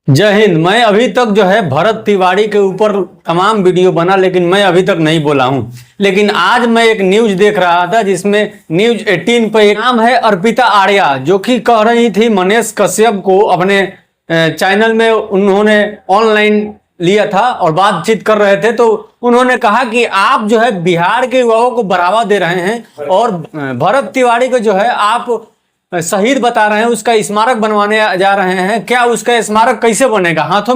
जय हिंद। मैं अभी तक जो है भरत तिवारी के ऊपर तमाम वीडियो बना, लेकिन मैं अभी तक नहीं बोला हूं। लेकिन आज मैं एक न्यूज देख रहा था जिसमें न्यूज 18 पे एक नाम है अर्पिता आर्या, जो कि कह रही थी मनीष कश्यप को अपने चैनल में उन्होंने ऑनलाइन लिया था और बातचीत कर रहे थे। तो उन्होंने कहा कि आप जो है बिहार के युवाओं को बढ़ावा दे रहे हैं और भरत तिवारी को जो है आप शहीद बता रहे हैं, उसका स्मारक बनवाने जा रहे हैं। क्या उसका स्मारक कैसे बनेगा? हाथों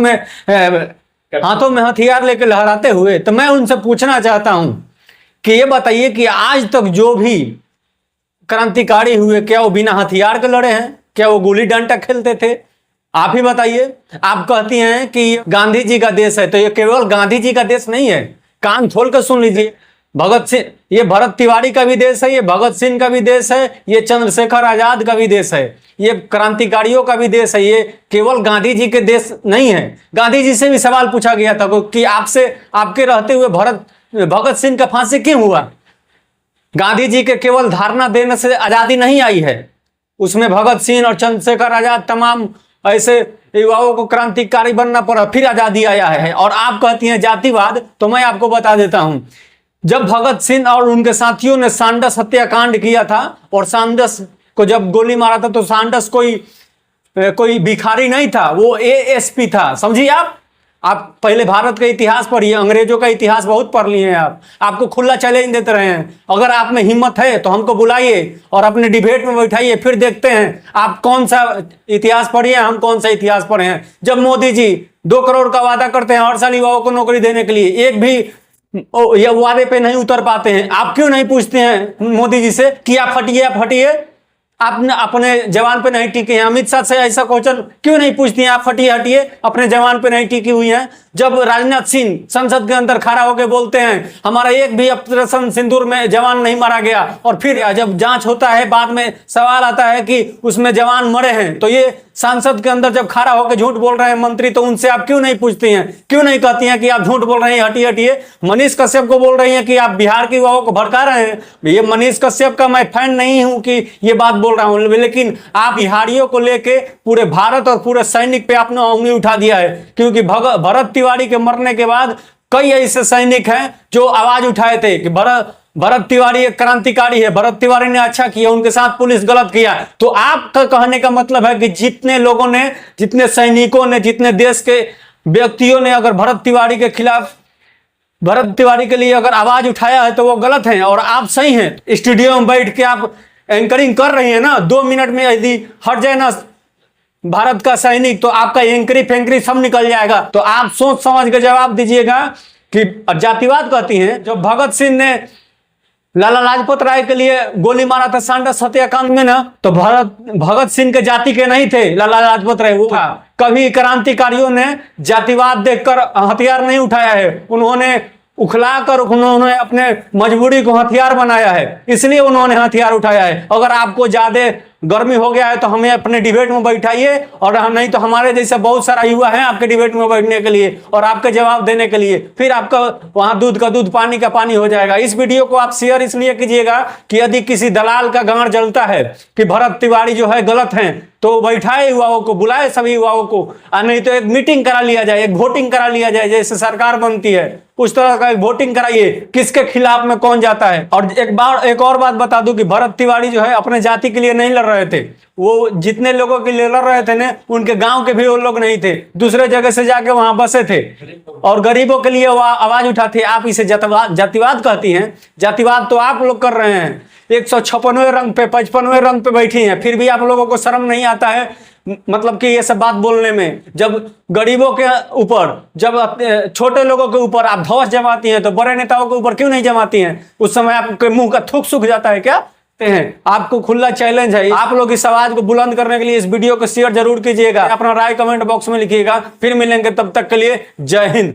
में हथियार लेकर लहराते हुए। तो मैं उनसे पूछना चाहता हूं कि ये बताइए कि आज तक जो भी क्रांतिकारी हुए, क्या वो बिना हथियार के लड़े हैं? क्या वो गुल्ली डंडा खेलते थे? आप ही बताइए। आप कहती हैं कि गांधी जी का देश है, तो ये केवल गांधी जी का देश नहीं है। कान खोल कर सुन लीजिए। भगत सिंह, ये भरत तिवारी का भी देश है, ये भगत सिंह का भी देश है, ये चंद्रशेखर आजाद का भी देश है, ये क्रांतिकारियों का भी देश है। ये केवल गांधी जी के देश नहीं है। गांधी जी से भी सवाल पूछा गया था कि आपसे, आपके रहते हुए भगत सिंह का फांसी क्यों हुआ? गांधी जी के केवल धारणा देने से आजादी नहीं आई है, उसमें भगत सिंह और चंद्रशेखर आजाद तमाम ऐसे युवाओं को क्रांतिकारी बनना पड़ा, फिर आजादी आया है। और आप कहती हैं जातिवाद। तो मैं आपको बता देता हूं, जब भगत सिंह और उनके साथियों ने सांडस हत्याकांड किया था और सांडस को जब गोली मारा था, तो सांडस कोई भिखारी नहीं था, वो एएसपी था। समझिए। आप पहले भारत का इतिहास पढ़िए, अंग्रेजों का इतिहास बहुत पढ़ लिए हैं आप। आपको खुला चैलेंज देते रहे हैं। अगर आप में हिम्मत है तो हमको बुलाइए और अपने डिबेट में बैठाइए, फिर देखते हैं आप कौन सा इतिहास पढ़िए, हम कौन सा इतिहास पढ़े हैं। जब मोदी जी 2 करोड़ का वादा करते हैं हर साल युवाओं को नौकरी देने के लिए, एक भी ये वादे पे नहीं उतर पाते हैं। आप क्यों नहीं पूछते हैं मोदी जी से कि आप हटिए? आप अपने जवान पे नहीं टिके हैं। अमित शाह से ऐसा क्वेश्चन क्यों नहीं पूछती हैं? आप हटिए, अपने जवान पे नहीं टिकी हुई हैं। जब राजनाथ सिंह संसद के अंदर खड़ा होकर बोलते हैं हमारा एक भी ऑपरेशन सिंदूर में जवान नहीं मारा गया, और फिर जब जांच होता है बाद में सवाल आता है कि उसमें जवान मरे हैं, तो ये सांसद के अंदर जब खड़ा होकर झूठ बोल रहे हैं मंत्री, तो उनसे आप क्यों नहीं पूछती हैं? क्यों नहीं कहती हैं कि आप झूठ बोल रहे हैं, हटिए? मनीष कश्यप को बोल रही हैं कि आप बिहार के युवाओं को भड़का रहे हैं। ये मनीष कश्यप का मैं फैन नहीं हूं कि ये बात बोल रहा हूं, लेकिन आप बिहारियों को लेके पूरे भारत और पूरे सैनिक पे आपने उंगली उठा दिया है। क्योंकि भरत तिवारी के मरने के बाद कई ऐसे सैनिक हैं जो आवाज उठाए थे कि भरत तिवारी एक क्रांतिकारी है, भरत तिवारी ने अच्छा किया, उनके साथ पुलिस गलत किया। तो आपका कहने का मतलब है कि जितने लोगों ने, जितने सैनिकों ने, जितने देश के व्यक्तियों ने अगर भरत तिवारी के खिलाफ, भरत तिवारी के लिए अगर आवाज उठाया है, तो वो गलत है और आप सही हैं। स्टूडियो में बैठ के आप एंकरिंग कर रही है ना, 2 मिनट में यदि हट जाए ना भारत का सैनिक, तो आपका एंकरी फेंकरी सब निकल जाएगा। तो आप सोच समझ के जवाब दीजिएगा। कि जातिवाद कहती हैं, जो भगत सिंह ने लाला लाजपत राय के लिए गोली मारा था सांडस हत्याकांड में ना, तो भगत सिंह के जाति के नहीं थे लाला लाजपत राय। वो कभी क्रांतिकारियों ने जातिवाद देखकर हथियार नहीं उठाया है, उन्होंने उखलाकर उन्होंने अपने मजबूरी को हथियार बनाया है, इसलिए उन्होंने हथियार उठाया है। अगर आपको ज्यादा गर्मी हो गया है तो हमें अपने डिबेट में बैठाइए, और नहीं तो हमारे जैसे बहुत सारा युवा है आपके डिबेट में बैठने के लिए और आपके जवाब देने के लिए। फिर आपका वहां दूध का दूध पानी का पानी हो जाएगा। इस वीडियो को आप शेयर इसलिए कीजिएगा कि यदि किसी दलाल का गांड जलता है कि भरत तिवारी जो है गलत है, तो बैठाए युवाओं को, बुलाए सभी युवाओं को, और नहीं तो एक मीटिंग करा लिया जाए, एक वोटिंग करा लिया जाए, जैसे सरकार बनती है उस तरह का एक वोटिंग कराइए, किसके खिलाफ में कौन जाता है। और एक और बात बता दूं कि भरत तिवारी जो है अपने जाति के लिए नहीं लड़ रहे थे। वो जितने लोगों के लिए लड़ रहे थे ना, उनके गांव के भी वो लोग नहीं थे, दूसरे जगह से जाके वहां बसे थे और गरीबों के लिए वो आवाज उठाते। आप इसे जातिवाद कहती हैं। जातिवाद तो आप लोग कर रहे हैं। 156वें रंग पे, 55वें रंग पे बैठी हैं, फिर भी आप लोगों को शर्म नहीं आता है, मतलब कि ये सब बात बोलने में। जब गरीबों के ऊपर, जब छोटे लोगों के ऊपर आप धौंस जमाती हैं, तो बड़े नेताओं के ऊपर क्यों नहीं जमाती हैं? उस समय आपके मुंह का थूक सूख जाता है क्या? आपको खुला चैलेंज है। आप लोग इस आवाज को बुलंद करने के लिए इस वीडियो को शेयर जरूर कीजिएगा, अपना राय कमेंट बॉक्स में लिखिएगा। फिर मिलेंगे, तब तक के लिए जय हिंद।